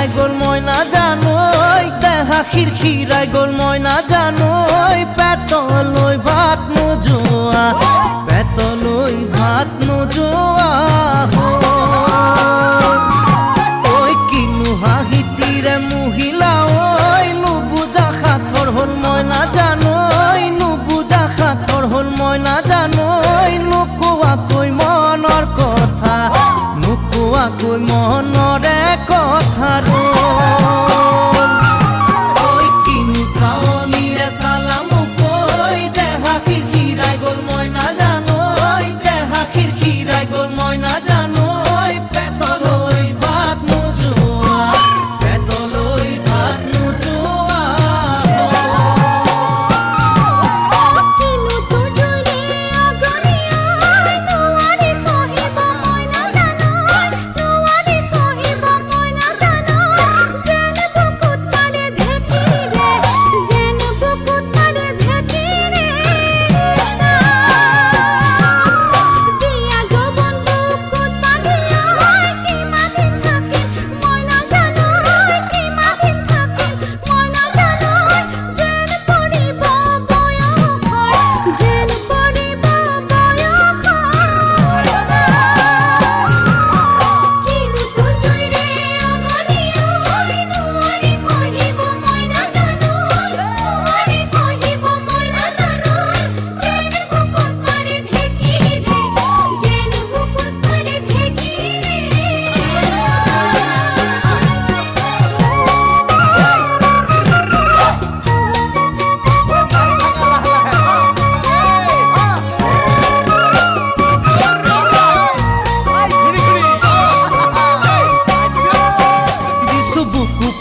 খিরখিরাই গোল ময়না জানোই দেহা খিরখিরাই গোল ময়না জানোই পেতলই ভাত নোজোয়া পেতলই ভাত নোজোয়া ওই কিনু হাহিতিরে মহিলা ওই নুবুজা খাথর হল ময়না জানোই নুবুজা খাথর হল ময়না জানোই নুকুয়া কই মনৰ কথা নুকুয়া কই মনরে কথা ওই কিনু সাওনিরে সালাম কই দেহা খিরখিরাই গোল ময়না জানোই দেহা খিরখিরাই গোল ময়না জানোই পেতলই ভাত নোজোয়া পেতলই ভাত নোজোয়া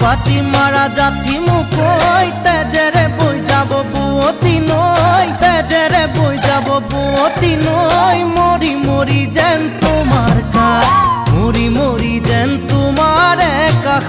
পাতি মারা যাথি মুকই তেজেরে বই যাব বুয়তি নই তেজেরে বই যাব বুয়তি নই মরি মরি যেন তোমার কাছ মরি মরি যেন তোমার একাখ